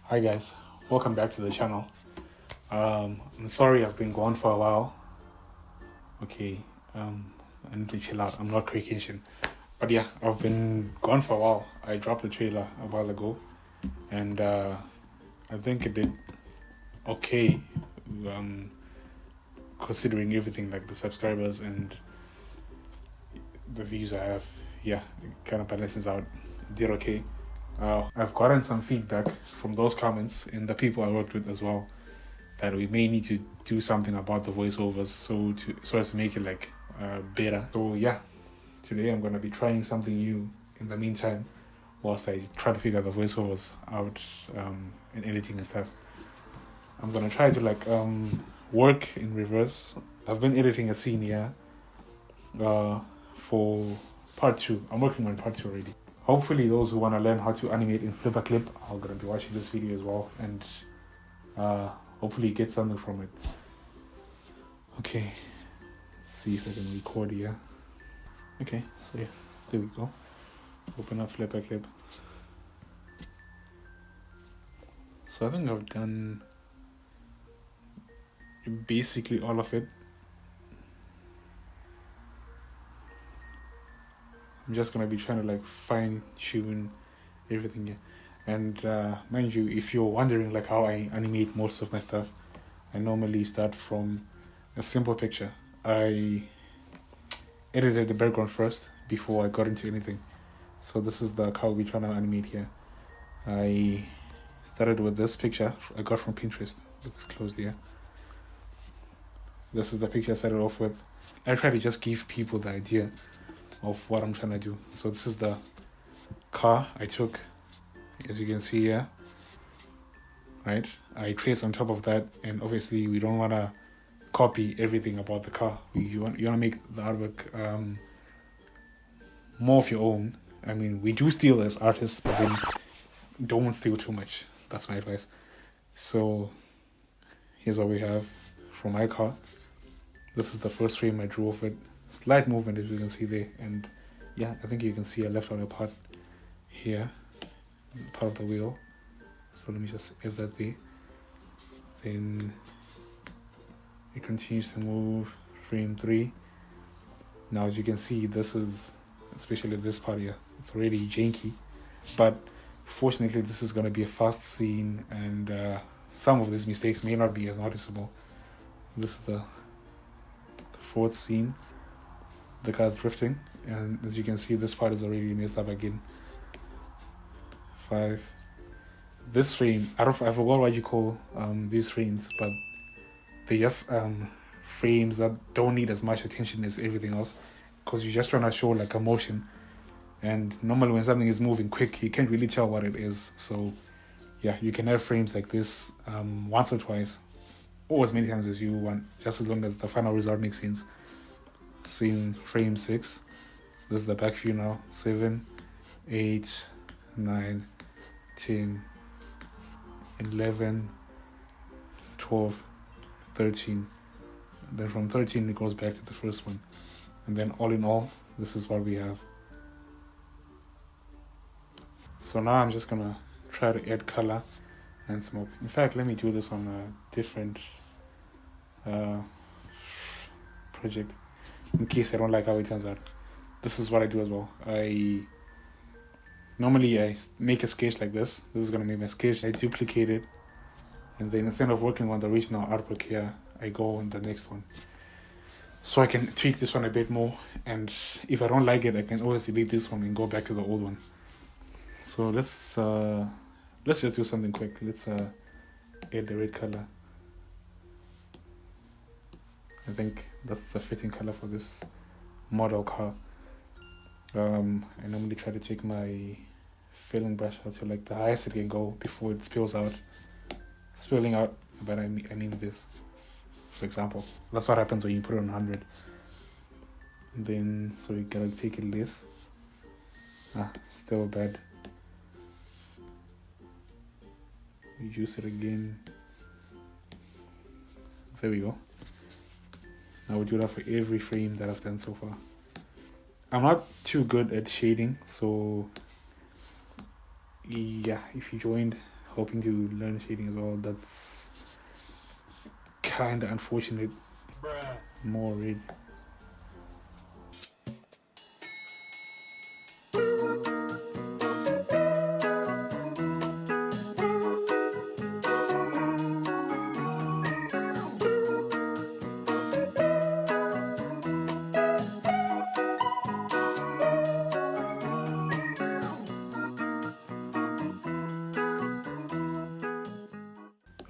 Hi guys, welcome back to the channel. I'm sorry I've been gone for a while. Okay, I need to chill out. I'm not vacation, but yeah, I've been gone for a while. I dropped the trailer a while ago, and I think it did okay, um, considering everything like the subscribers and the views I have. Yeah, it kind of balances out. It did okay. I've gotten some feedback from those comments and the people I worked with as well that we may need to do something about the voiceovers so as to make it like better. So yeah, today I'm gonna be trying something new in the meantime whilst I try to figure the voiceovers out and editing and stuff. I'm gonna try to work in reverse. I've been editing a scene here for part 2. I'm working on part 2 already. Hopefully those who want to learn how to animate in flipaclip are going to be watching this video as well and hopefully get something from it. Okay, let's see if I can record here. Okay, so yeah, there we go. Open up flipaclip. So I think I've done basically all of it. I'm just going to be trying to fine tune everything here. And mind you, if you're wondering how I animate most of my stuff, I normally start from a simple picture. I edited the background first before I got into anything. So this is the cow we're trying to animate here. I started with this picture I got from Pinterest. Let's close here. This is the picture I started off with. I try to just give people the idea of what I'm trying to do. So this is the car I took, as you can see here, right? I trace on top of that, and obviously we don't want to copy everything about the car. You want to make the artwork more of your own. I mean, we do steal as artists, but then don't steal too much. That's my advice. So here's what we have from my car. This is the first frame I drew of it. Slight movement, as you can see there, and yeah, I think you can see I left out a part here, part of the wheel. So let me just add that there. Then it continues to move. Frame 3. Now, as you can see, this is, especially this part here, it's already janky, but fortunately this is going to be a fast scene, and some of these mistakes may not be as noticeable. This is the fourth scene. The car's drifting, and as you can see, this part is already messed up again. 5. This frame, I forgot what you call these frames, but they just frames that don't need as much attention as everything else, because you're just trying to show a motion, and normally when something is moving quick, you can't really tell what it is. So yeah, you can have frames like this once or twice, or as many times as you want, just as long as the final result makes sense. Scene frame 6. This is the back view now. 7, 8, 9, 10, 11, 12, 13. And then from 13 it goes back to the first one. And then all in all, this is what we have. So now I'm just gonna try to add color and smoke. In fact, let me do this on a different project, in case I don't like how it turns out. This is what I do as well. I normally make a sketch like this. This is gonna make my sketch. I duplicate it, and then instead of working on the original artwork here, I go on the next one. So I can tweak this one a bit more, and if I don't like it, I can always delete this one and go back to the old one. So let's just do something quick. Let's add the red color. I think that's the fitting color for this model car. I normally try to take my filling brush out to the highest it can go before it spills out. Spilling out, but I mean this, for example. That's what happens when you put it on 100. And then, so you gotta take it less. Still bad. Reduce it again. There we go. I would do that for every frame that I've done so far. I'm not too good at shading, so yeah, if you joined, hoping to learn shading as well. That's kind of unfortunate. More red.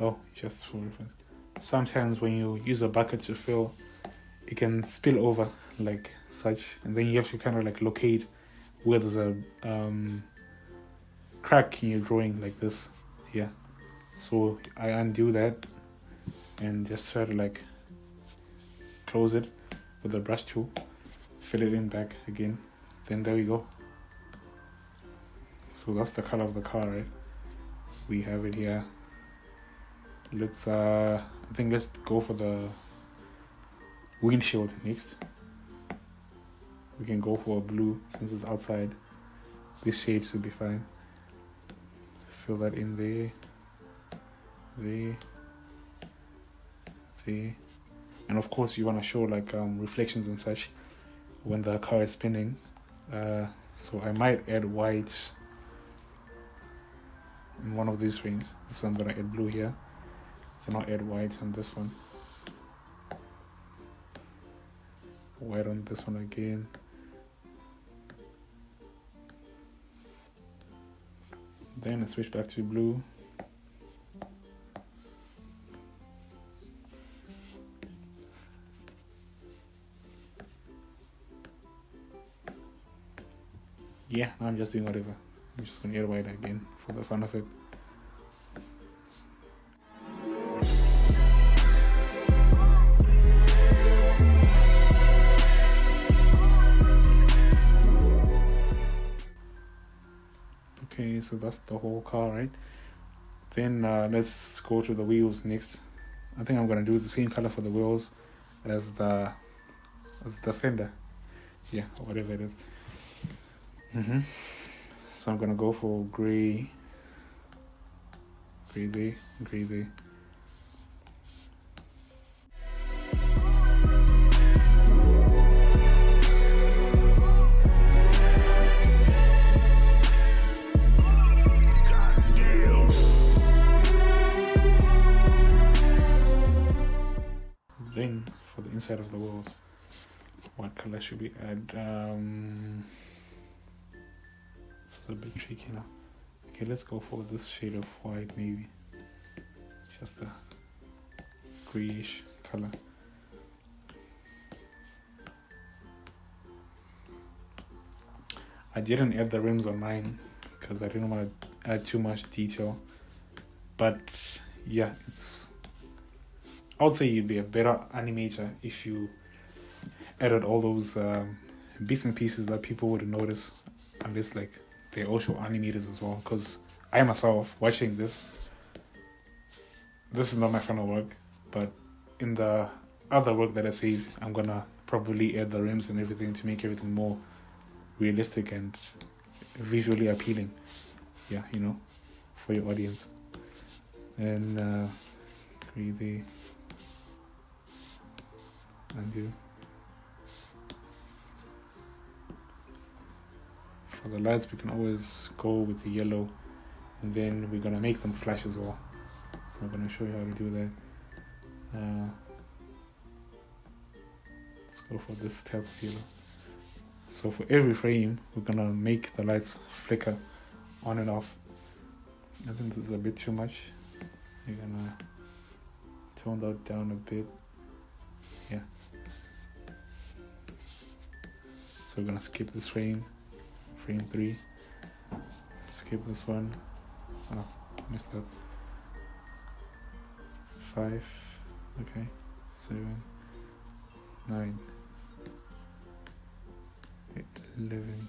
Oh, just for reference. Sometimes when you use a bucket to fill, it can spill over like such, and then you have to kind of like locate where there's a crack in your drawing like this here. So I undo that and just try to like close it with the brush tool, fill it in back again. Then there we go. So that's the color of the car, right? We have it here. Let's I think let's go for the windshield next. We can go for a blue since it's outside. This shade should be fine. Fill that in there, and of course you want to show like reflections and such when the car is spinning. So I might add white in one of these frames. So I'm gonna add blue here. Then I'll add white on this one. White on this one again. Then I switch back to blue. Yeah, I'm just doing whatever. I'm just gonna add white again for the fun of it. Okay, so that's the whole car, right? Then let's go to the wheels next. I think I'm gonna do the same color for the wheels as the fender. Yeah, or whatever it is. So I'm gonna go for gray there. Then for the inside of the wheels, what color should we add? It's a bit tricky now. Okay, let's go for this shade of white, maybe. Just a grayish color. I didn't add the rims on mine because I didn't want to add too much detail. But yeah, I would say you'd be a better animator if you added all those bits and pieces that people wouldn't notice unless like they're also animators as well. Because I myself, watching this is not my final work, but in the other work that I save, I'm gonna probably add the rims and everything to make everything more realistic and visually appealing. Yeah, you know, for your audience. And maybe undo. For the lights, we can always go with the yellow, and then we're gonna make them flash as well. So I'm gonna show you how to do that. Let's go for this type of yellow. So for every frame, we're gonna make the lights flicker on and off. I think this is a bit too much. You're gonna tone that down a bit. Yeah. So we're gonna skip this frame 3. Skip this one. Oh, missed that. 5. Okay. 7, 9, 11,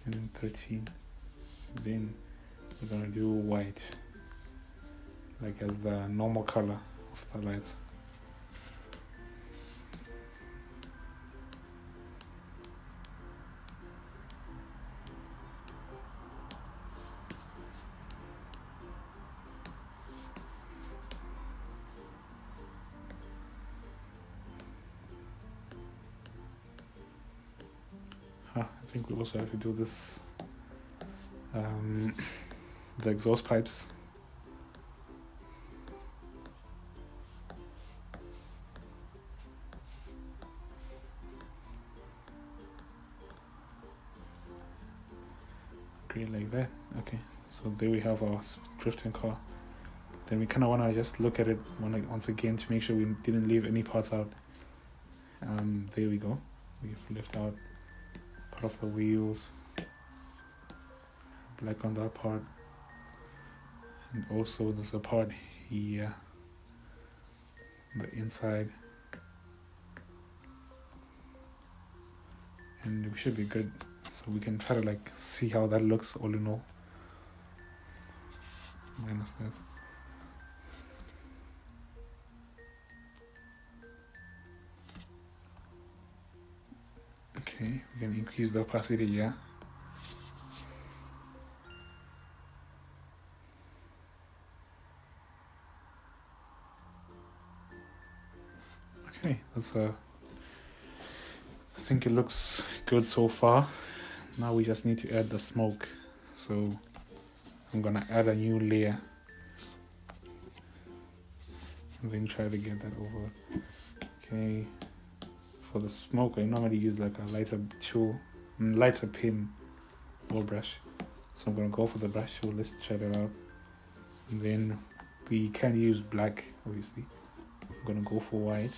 and then 13. Then we're gonna do white, like as the normal color of the lights. I think we also have to do this, the exhaust pipes. Great, like that. Okay, so there we have our drifting car. Then we kind of want to just look at it once again to make sure we didn't leave any parts out. There we go. We've left out part of the wheels, black on that part, and also there's a part here, the inside, and we should be good. So we can try to like see how that looks all in all. Minus this. Okay, we can increase the opacity, yeah. Okay, that's I think it looks good so far. Now we just need to add the smoke. So I'm gonna add a new layer and then try to get that over. Okay, for the smoke I normally use like a lighter pin or brush. So I'm gonna go for the brush tool. Let's try that out. And then we can use black, obviously. I'm gonna go for white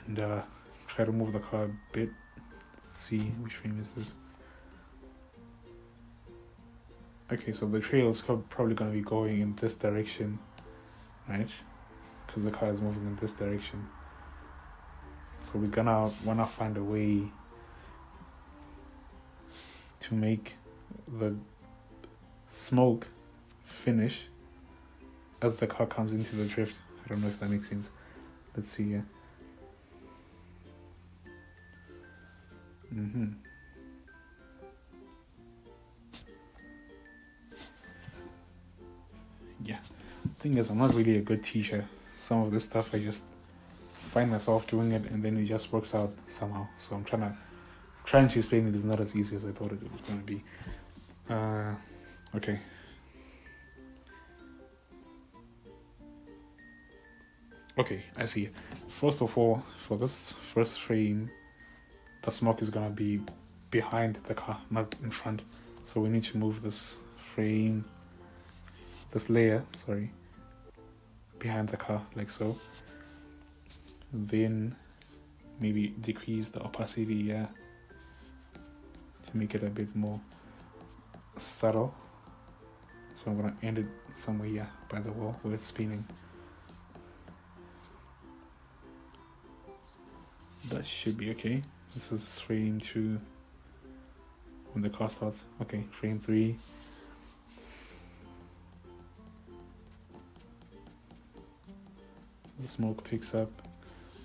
and try to move the car a bit. Let's see which frame is this. Okay, so the trail is probably going to be going in this direction, right? Because the car is moving in this direction. So we're gonna want to find a way to make the smoke finish as the car comes into the drift. I don't know if that makes sense. Let's see here. Yeah, thing is, I'm not really a good teacher. Some of this stuff I just find myself doing it and then it just works out somehow. So I'm trying to explain it is not as easy as I thought it was going to be. Okay. Okay, I see. First of all, for this first frame, the smoke is going to be behind the car, not in front. So we need to move this layer, behind the car, like so. Then maybe decrease the opacity, to make it a bit more subtle. So I'm gonna end it somewhere here by the wall where it's spinning. That should be okay. This is frame 2 when the car starts. Okay, frame 3. The smoke picks up,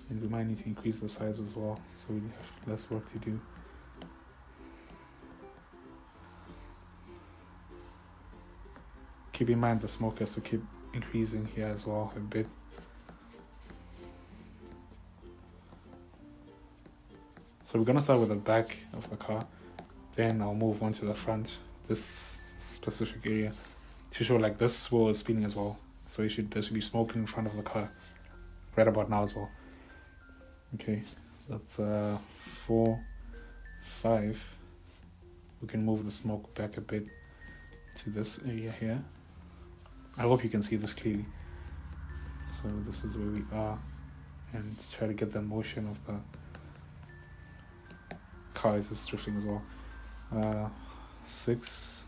and we might need to increase the size as well, so we have less work to do. Keep in mind the smoke has to keep increasing here as well a bit. So we're gonna start with the back of the car, then I'll move on to the front, this specific area, to show like this wheel is spinning as well. So there should be smoke in front of the car right about now as well. Okay, that's 4, 5. We can move the smoke back a bit to this area here. I hope you can see this clearly. So this is where we are, and try to get the motion of the car is just drifting as well. 6.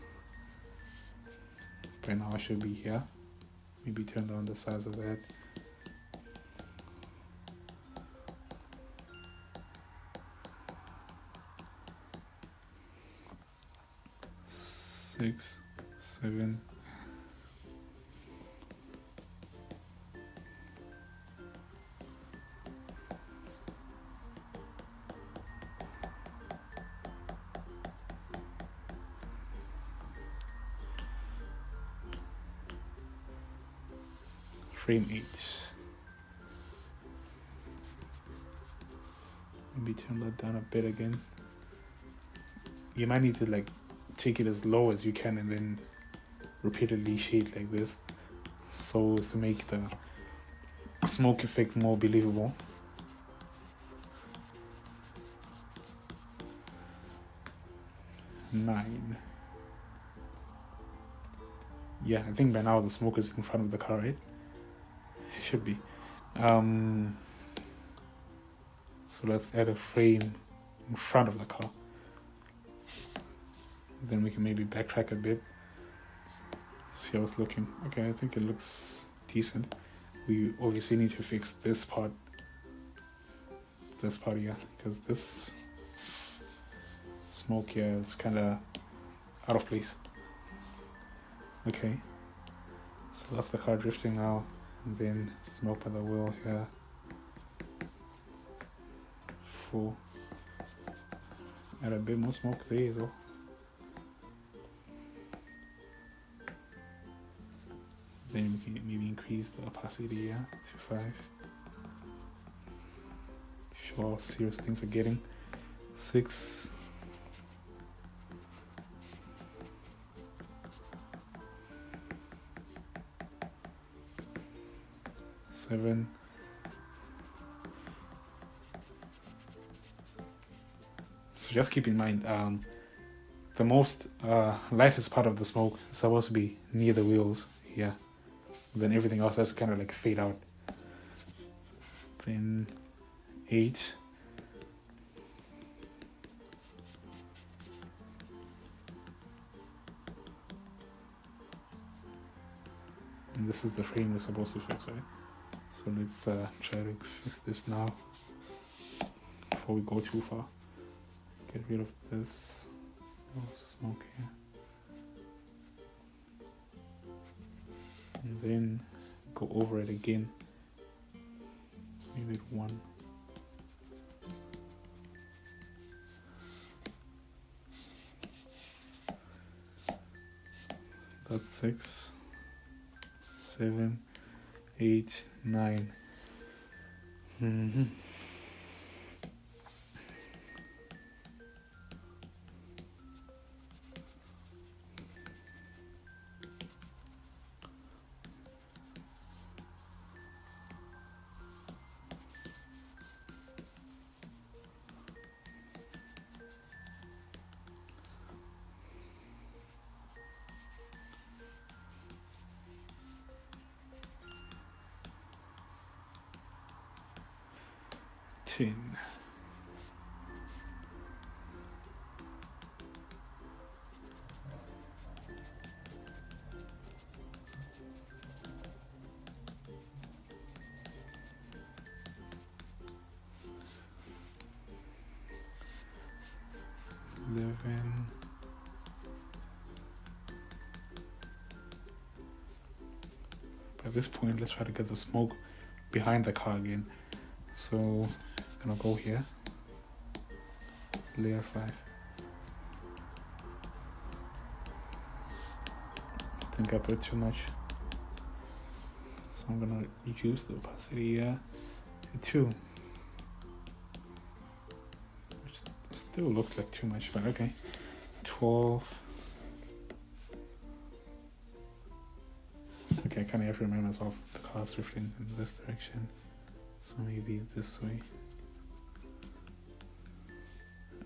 By now I should be here. Maybe turn down the size of that. Six, 7. Frame 8. Maybe turn that down a bit again. You might need to like take it as low as you can and then repeatedly shade like this, so as to make the smoke effect more believable. Nine. Yeah, I think by now the smoke is in front of the car, right? It should be. So let's add a frame in front of the car. Then we can maybe backtrack a bit. See how it's looking. Okay, I think it looks decent. We obviously need to fix this part. This part here, because this smoke here is kind of out of place. Okay, so that's the car drifting now, and then smoke by the wheel here. Full. Add a bit more smoke there as well. Then we can maybe increase the opacity here to 5. Show how serious things are getting. 6. 7. So just keep in mind, the most lightest part of the smoke is supposed to be near the wheels here. Then everything else has to kind of like fade out. Then 8. And this is the frame we're supposed to fix, right? So let's try to fix this now before we go too far. Get rid of this smoke here. And then go over it again. Maybe 1. That's 6, 7, 8, 9. By this point, let's try to get the smoke behind the car again. So I'm gonna go here, layer 5. I think I put too much, so I'm gonna reduce the opacity here to 2, which still looks like too much, but okay. 12. Okay, I kind of have to remind myself the car's drifting in this direction, so maybe this way.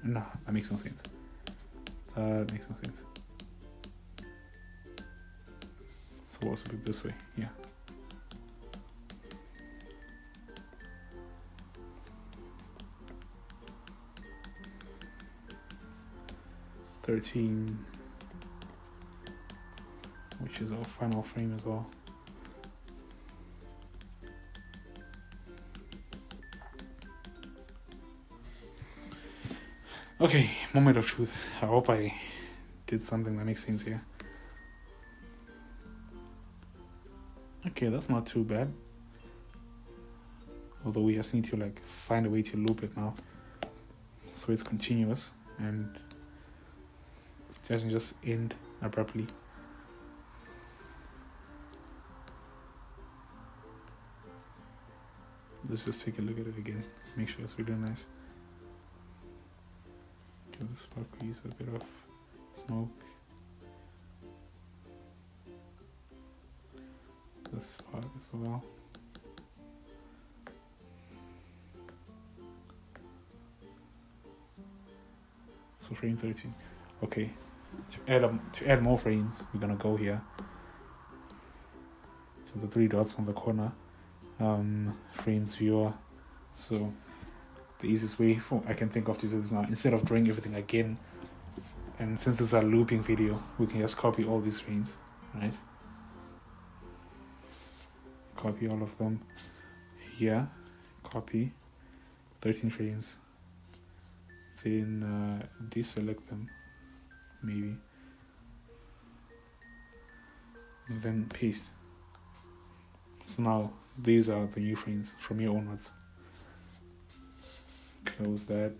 Nah, that makes no sense. That makes no sense. So also be this way, yeah. $13, which is our final frame as well. Okay, moment of truth. I hope I did something that makes sense here. Okay, that's not too bad. Although we just need to like find a way to loop it now, so it's continuous and it doesn't just end abruptly. Let's just take a look at it again. Make sure it's really nice. Give this spark piece a bit of smoke. This part as well. So frame 13. Okay. To add more frames, we're gonna go here to the 3 dots on the corner. Frames viewer. So the easiest way I can think of to do this now, instead of drawing everything again, and since it's a looping video, we can just copy all these frames, right? Copy all of them here, copy 13 frames, then deselect them, maybe, and then paste. So now these are the new frames from here onwards. Close that,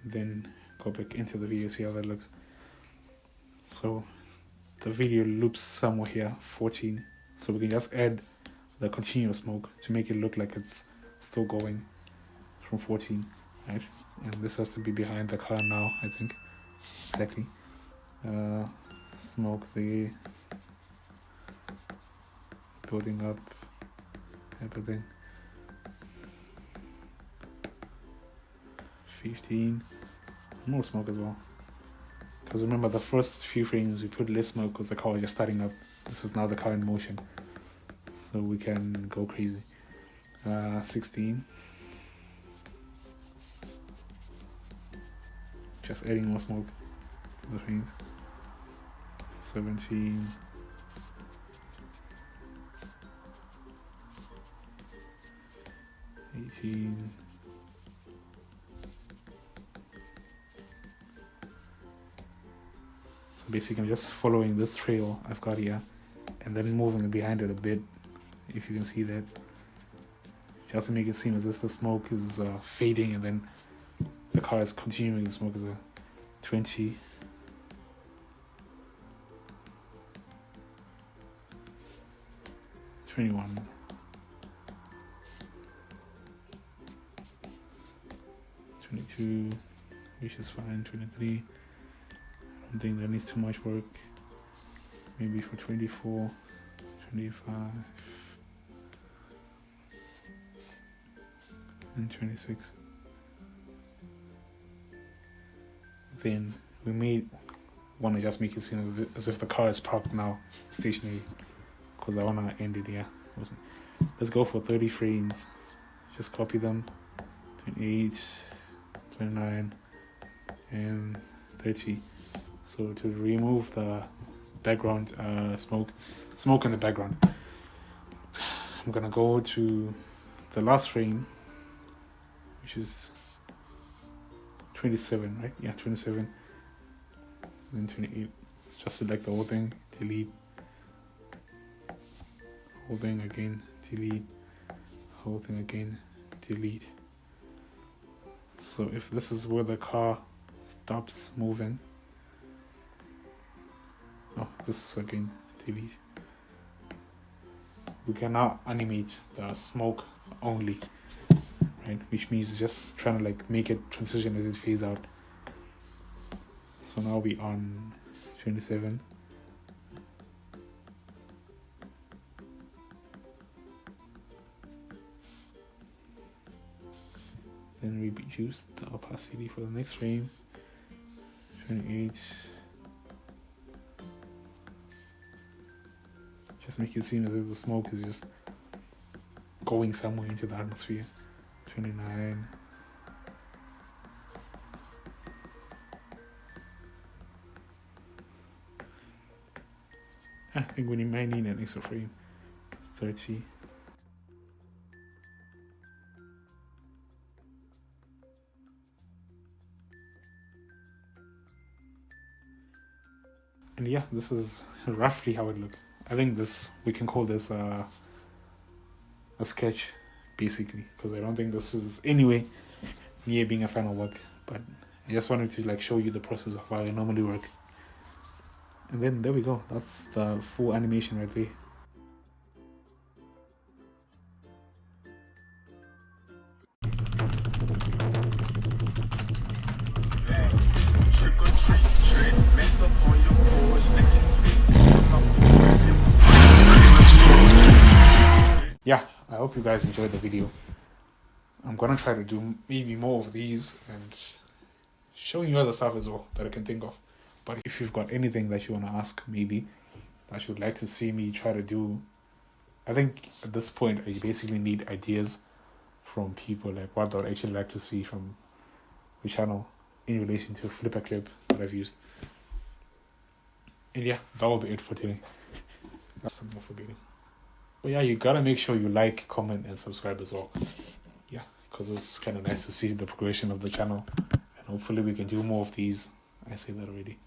then go back into the video, see how that looks. So the video loops somewhere here, 14. So we can just add the continuous smoke to make it look like it's still going from 14, right? And this has to be behind the car now, I think. Exactly. Smoke the building up type of thing. 15. More smoke as well. Because remember, the first few frames we put less smoke because the car was just starting up. This is now the car in motion. So we can go crazy. 16. Just adding more smoke to the frames. 17. 18. So basically I'm just following this trail I've got here and then moving behind it a bit, if you can see that, just to make it seem as if the smoke is fading and then the car is continuing the smoke as a 20. 21. 22, which is fine. 23. I don't think that needs too much work. Maybe for 24, 25, and 26. Then we may want to just make it seem as if the car is parked now, stationary, because I want to end it here. Let's go for 30 frames. Just copy them. 28, 29, and 30. So to remove the background smoke in the background, I'm gonna go to the last frame, which is 27, right? Yeah, 27. And then 28. Just select the whole thing, delete. Whole thing again, delete. Whole thing again, delete. So if this is where the car stops moving, oh, this is again, delete. We can now animate the smoke only, right? Which means just trying to like make it transition as it fades out. So now we on 27. Then we reduce the opacity for the next frame. 28. Just make it seem as if the smoke is just going somewhere into the atmosphere. 29. I think we might need an extra frame. 30. And yeah, this is roughly how it looked. I think we can call this a sketch, basically, because I don't think this is anyway near being a final work. But I just wanted to like show you the process of how I normally work. And then there we go. That's the full animation right there. hope you guys enjoyed the video. I'm gonna try to do maybe more of these and showing you other stuff as well that I can think of. But if you've got anything that you want to ask, maybe that you'd like to see me try to do, I think at this point I basically need ideas from people, like what they would actually like to see from the channel in relation to flipaclip that I've used. And yeah, that will be it for today. That's something I'm forgetting. But yeah, you gotta make sure you like, comment, and subscribe as well. Yeah, because it's kind of nice to see the progression of the channel. And hopefully we can do more of these. I say that already.